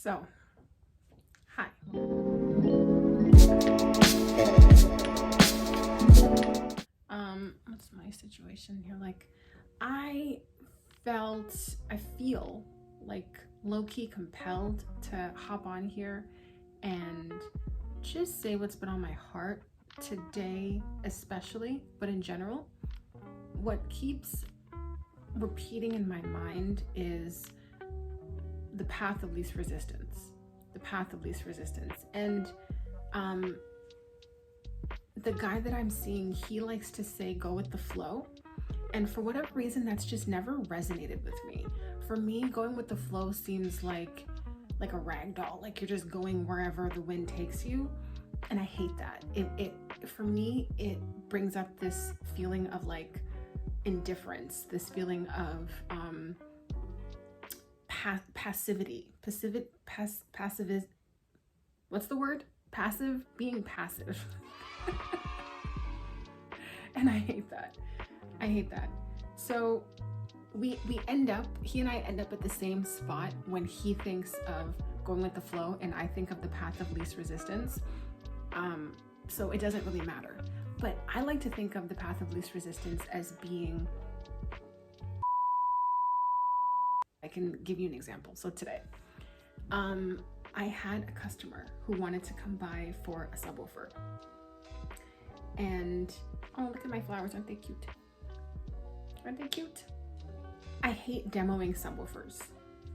So, hi. What's my situation here? Like, I feel like low-key compelled to hop on here and just say what's been on my heart today, especially, but in general. What keeps repeating in my mind is the path of least resistance. The path of least resistance. And the guy that I'm seeing, he likes to say, go with the flow. And for whatever reason, that's just never resonated with me. For me, going with the flow seems like a rag doll, like you're just going wherever the wind takes you. And I hate that. It for me, it brings up this feeling of like indifference, this feeling of passivity. Passive is, what's the word? Passive, being passive. And I hate that. So he and I end up at the same spot when he thinks of going with the flow and I think of the path of least resistance. So it doesn't really matter. But I like to think of the path of least resistance as being, I can give you an example. So today, I had a customer who wanted to come by for a subwoofer. And, oh, look at my flowers, aren't they cute? Aren't they cute? I hate demoing subwoofers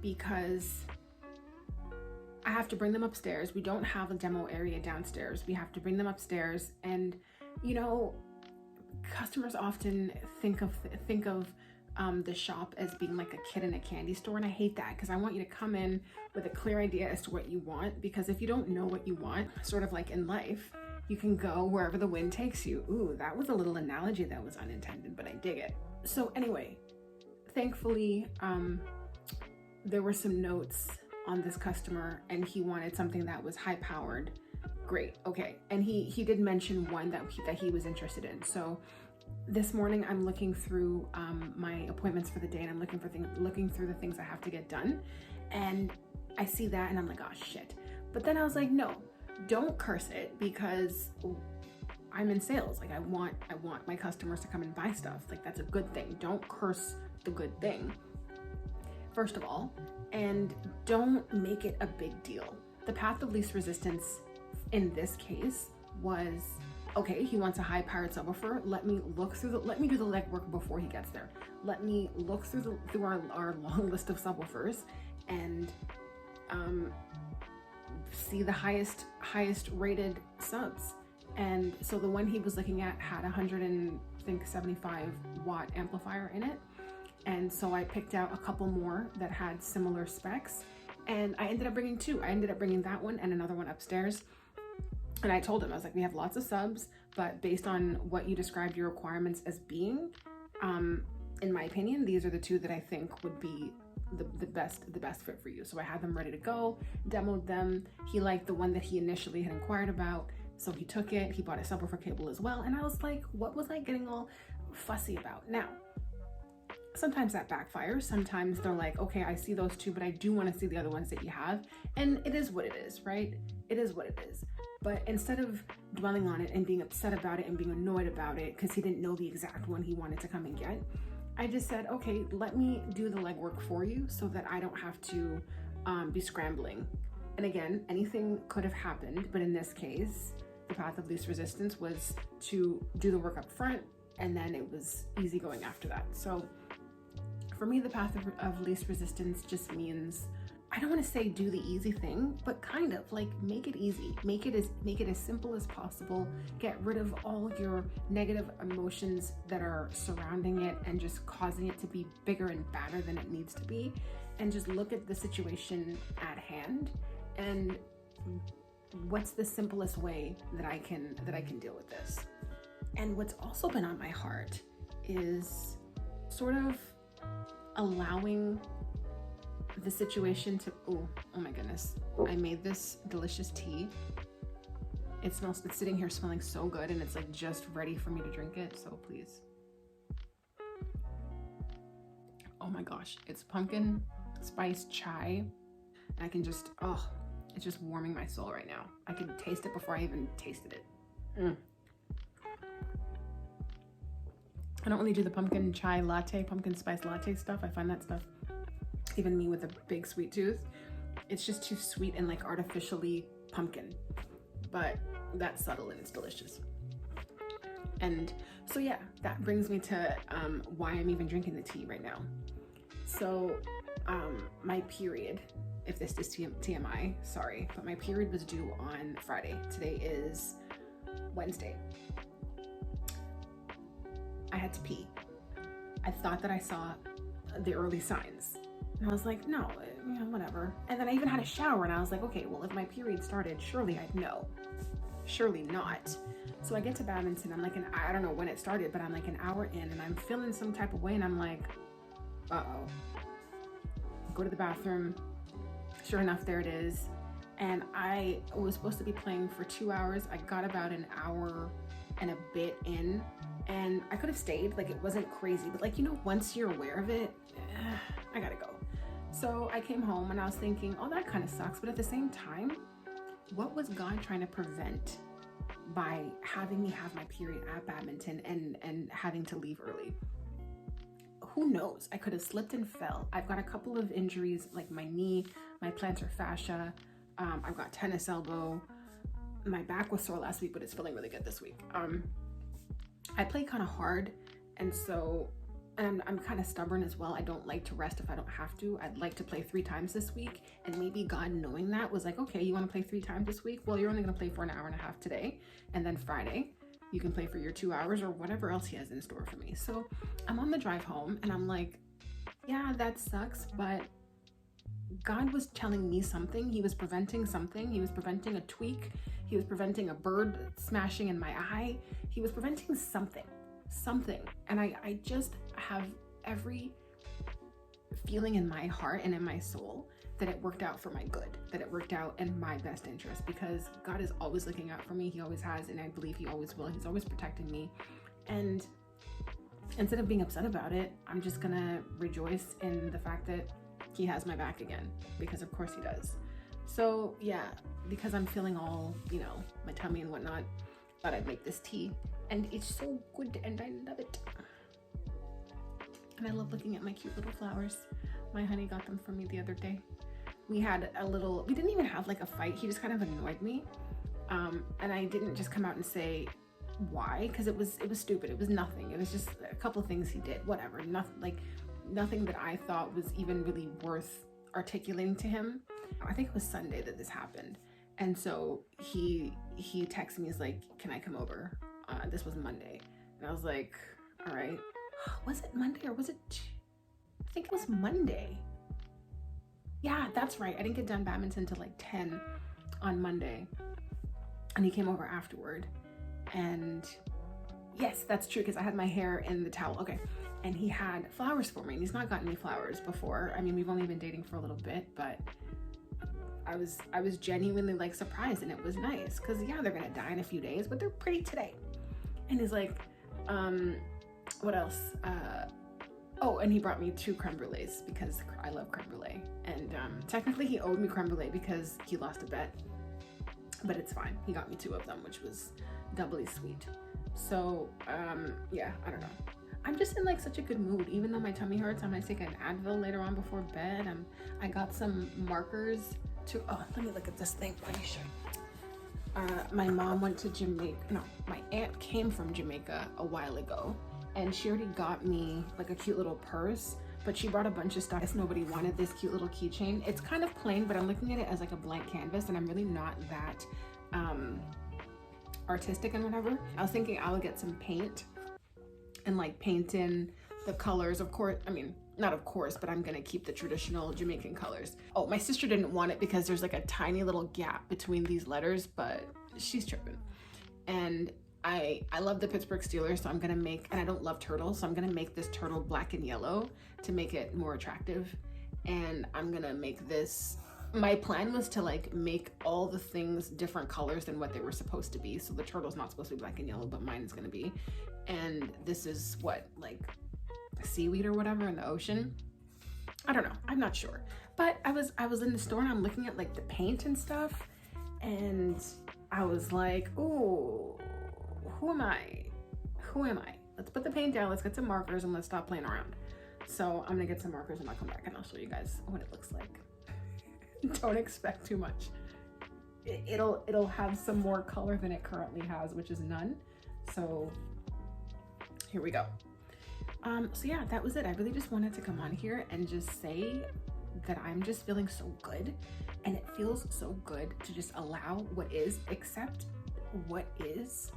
because I have to bring them upstairs. We don't have a demo area downstairs. We have to bring them upstairs. And, you know, customers often think of the shop as being like a kid in a candy store. And I hate that because I want you to come in with a clear idea as to what you want. Because if you don't know what you want, sort of like in life, you can go wherever the wind takes you. Ooh, that was a little analogy that was unintended, but I dig it. So anyway, thankfully, there were some notes on this customer and he wanted something that was high powered. Great, okay. And he did mention one that he was interested in. So this morning I'm looking through my appointments for the day and I'm looking through the things I have to get done. And I see that and I'm like, oh shit. But then I was like, no, don't curse it because I'm in sales. Like I want my customers to come and buy stuff. Like that's a good thing. Don't curse the good thing, first of all, and don't make it a big deal. The path of least resistance in this case was, okay, he wants a high powered subwoofer. Let me do the legwork before he gets there. Let me look through our long list of subwoofers and see the highest rated subs. And so the one he was looking at had 175 watt amplifier in it. And so I picked out a couple more that had similar specs and I ended up bringing two. I ended up bringing that one and another one upstairs. And I told him, I was like, we have lots of subs, but based on what you described your requirements as being, in my opinion, these are the two that I think would be the best fit for you. So I had them ready to go, demoed them. He liked the one that he initially had inquired about. So he took it, he bought a subwoofer cable as well. And I was like, what was I getting all fussy about? Now, sometimes that backfires. Sometimes they're like, okay, I see those two, but I do want to see the other ones that you have. And it is what it is, right? It is what it is. But instead of dwelling on it and being upset about it and being annoyed about it because he didn't know the exact one he wanted to come and get, I just said, okay, let me do the legwork for you so that I don't have to be scrambling. And again, anything could have happened, but in this case, the path of least resistance was to do the work up front, and then it was easy going after that. So for me, the path of least resistance just means, I don't want to say do the easy thing, but kind of like make it easy. Make it as simple as possible. Get rid of all your negative emotions that are surrounding it and just causing it to be bigger and badder than it needs to be. And just look at the situation at hand and what's the simplest way that I can deal with this. And what's also been on my heart is sort of allowing the situation to, oh my goodness, I made this delicious tea. It's sitting here smelling so good and it's like just ready for me to drink it, so please. Oh my gosh, it's pumpkin spice chai I can just, oh, it's just warming my soul right now. I can taste it before I even tasted it. I don't really do the pumpkin chai latte, pumpkin spice latte stuff. I find that stuff, even me with a big sweet tooth, it's just too sweet and like artificially pumpkin. But that's subtle and it's delicious. And so yeah, that brings me to why I'm even drinking the tea right now. So my period, if this is TMI, sorry, but my period was due on Friday. Today is Wednesday. I had to pee. I thought that I saw the early signs. And I was like, no, whatever. And then I even had a shower and I was like, okay, well, if my period started, surely I'd know. Surely not. So I get to badminton. I'm like, I don't know when it started, but I'm like an hour in and I'm feeling some type of way. And I'm like, uh-oh. Go to the bathroom. Sure enough, there it is. And I was supposed to be playing for 2 hours. I got about an hour and a bit in, and I could have stayed. Like, it wasn't crazy, but like, once you're aware of it, I gotta go. So I came home and I was thinking, oh, that kind of sucks. But at the same time, what was God trying to prevent by having me have my period at badminton and having to leave early? Who knows? I could have slipped and fell. I've got a couple of injuries, like my knee, my plantar fascia. I've got tennis elbow. My back was sore last week, but it's feeling really good this week. I play kind of hard, and so I'm kind of stubborn as well. I don't like to rest if I don't have to. I'd like to play 3 times this week, and maybe God, knowing that, was like, okay, you want to play 3 times this week? Well, you're only going to play for an hour and a half today, and then Friday you can play for your 2 hours or whatever else he has in store for me. So I'm on the drive home and I'm like, yeah, that sucks, but God was telling me something. He was preventing something. He was preventing a tweak. He was preventing a bird smashing in my eye. He was preventing something. And I just have every feeling in my heart and in my soul that it worked out for my good, that it worked out in my best interest, because God is always looking out for me. He always has, and I believe he always will. He's always protecting me. And instead of being upset about it, I'm just gonna rejoice in the fact that he has my back again, because of course he does. So yeah, because I'm feeling all, my tummy and whatnot, thought I'd make this tea, and it's so good and I love it. And I love looking at my cute little flowers. My honey got them for me the other day. We didn't even have like a fight. He just kind of annoyed me. And I didn't just come out and say why, because it was stupid. It was nothing. It was just a couple things he did, whatever. Nothing that I thought was even really worth articulating to him. I think it was Sunday that this happened. And so he texted me, he's like, can I come over? This was Monday. And I was like, all right. Was it Monday or was it? I think it was Monday. Yeah, that's right. I didn't get done badminton till like 10 on Monday. And he came over afterward. And yes, that's true, because I had my hair in the towel. Okay. And he had flowers for me. And he's not gotten me flowers before. I mean, we've only been dating for a little bit, but I was genuinely like surprised, and it was nice, because yeah, they're gonna die in a few days, but they're pretty today. And he's like, what else? Oh, and he brought me 2 creme brulees, because I love creme brulee. And technically he owed me creme brulee because he lost a bet, but it's fine. He got me 2 of them, which was doubly sweet. So yeah, I don't know. I'm just in like such a good mood. Even though my tummy hurts, I'm gonna take an Advil later on before bed. I got some markers to, oh, let me look at this thing. Let me show you. My mom went to Jamaica. No, my aunt came from Jamaica a while ago, and she already got me like a cute little purse, but she brought a bunch of stuff. Nobody wanted this cute little keychain. It's kind of plain, but I'm looking at it as like a blank canvas, and I'm really not that artistic and whatever. I was thinking I would get some paint and like paint in the colors. Of course, I mean, not of course, but I'm gonna keep the traditional Jamaican colors. Oh, my sister didn't want it because there's like a tiny little gap between these letters, but she's tripping. And I love the Pittsburgh Steelers, so I'm gonna make, and I don't love turtles, so I'm gonna make this turtle black and yellow to make it more attractive. And I'm gonna make this, my plan was to like make all the things different colors than what they were supposed to be. So the turtle's not supposed to be black and yellow, but mine is gonna be. And this is what, like seaweed or whatever in the ocean. I don't know. I'm not sure. But I was in the store and I'm looking at like the paint and stuff, and I was like, oh, who am I? Who am I? Let's put the paint down, let's get some markers, and let's stop playing around. So I'm gonna get some markers and I'll come back and I'll show you guys what it looks like. Don't expect too much. It'll have some more color than it currently has, which is none. So here we go. So yeah, that was it. I really just wanted to come on here and just say that I'm just feeling so good, and it feels so good to just allow what is, accept what is,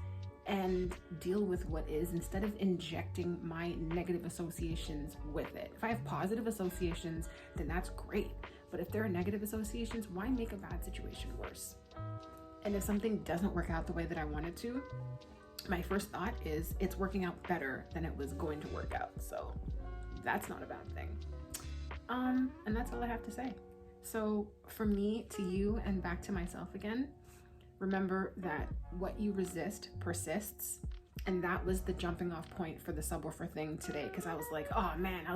and deal with what is, instead of injecting my negative associations with it. If I have positive associations, then that's great. But if there are negative associations, why make a bad situation worse? And if something doesn't work out the way that I want it to, my first thought is it's working out better than it was going to work out. So that's not a bad thing. And that's all I have to say. So from me to you and back to myself again, remember that what you resist persists. And that was the jumping off point for the subwoofer thing today, because I was like, oh man,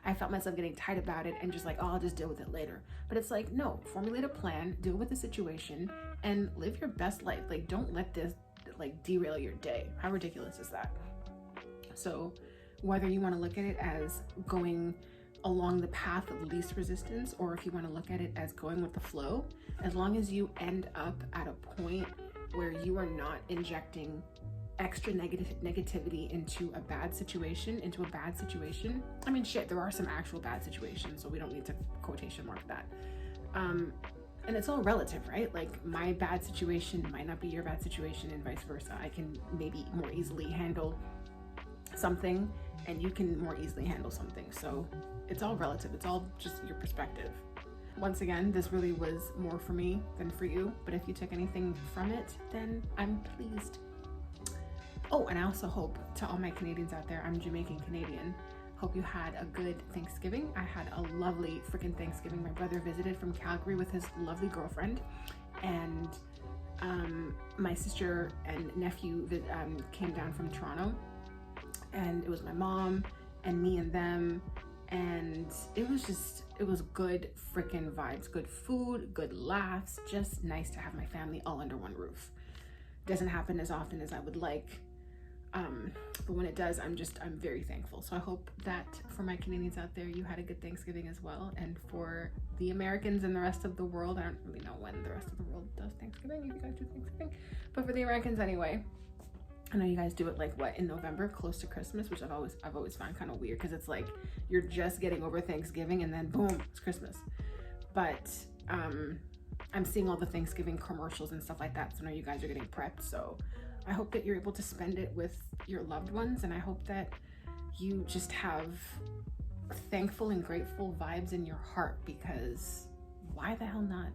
I felt myself getting tight about it and just like, oh, I'll just deal with it later. But it's like, no, formulate a plan, deal with the situation, and live your best life. Like, don't let this like derail your day. How ridiculous is that? So whether you want to look at it as going along the path of least resistance, or if you want to look at it as going with the flow, as long as you end up at a point where you are not injecting extra negativity into a bad situation, I mean, shit, there are some actual bad situations, so we don't need to quotation mark that. And it's all relative, right? Like, my bad situation might not be your bad situation, and vice versa. I can maybe more easily handle something, and you can more easily handle something. So it's all relative. It's all just your perspective. Once again, this really was more for me than for you, but if you took anything from it, then I'm pleased. Oh, and I also hope, to all my Canadians out there, I'm Jamaican Canadian, hope you had a good Thanksgiving. I had a lovely freaking Thanksgiving. My brother visited from Calgary with his lovely girlfriend, and my sister and nephew came down from Toronto, and it was my mom and me and them, and it was good freaking vibes, good food, good laughs, just nice to have my family all under one roof. Doesn't happen as often as I would like, but when it does, I'm very thankful. So I hope that for my Canadians out there, you had a good Thanksgiving as well. And for the Americans and the rest of the world, I don't really know when the rest of the world does Thanksgiving, if you guys do Thanksgiving, but for the Americans anyway, I know you guys do it like what, in November, close to Christmas, which I've always found kind of weird, because it's like you're just getting over Thanksgiving and then boom, it's Christmas. But I'm seeing all the Thanksgiving commercials and stuff like that, so now you guys are getting prepped. So I hope that you're able to spend it with your loved ones, and I hope that you just have thankful and grateful vibes in your heart, because why the hell not?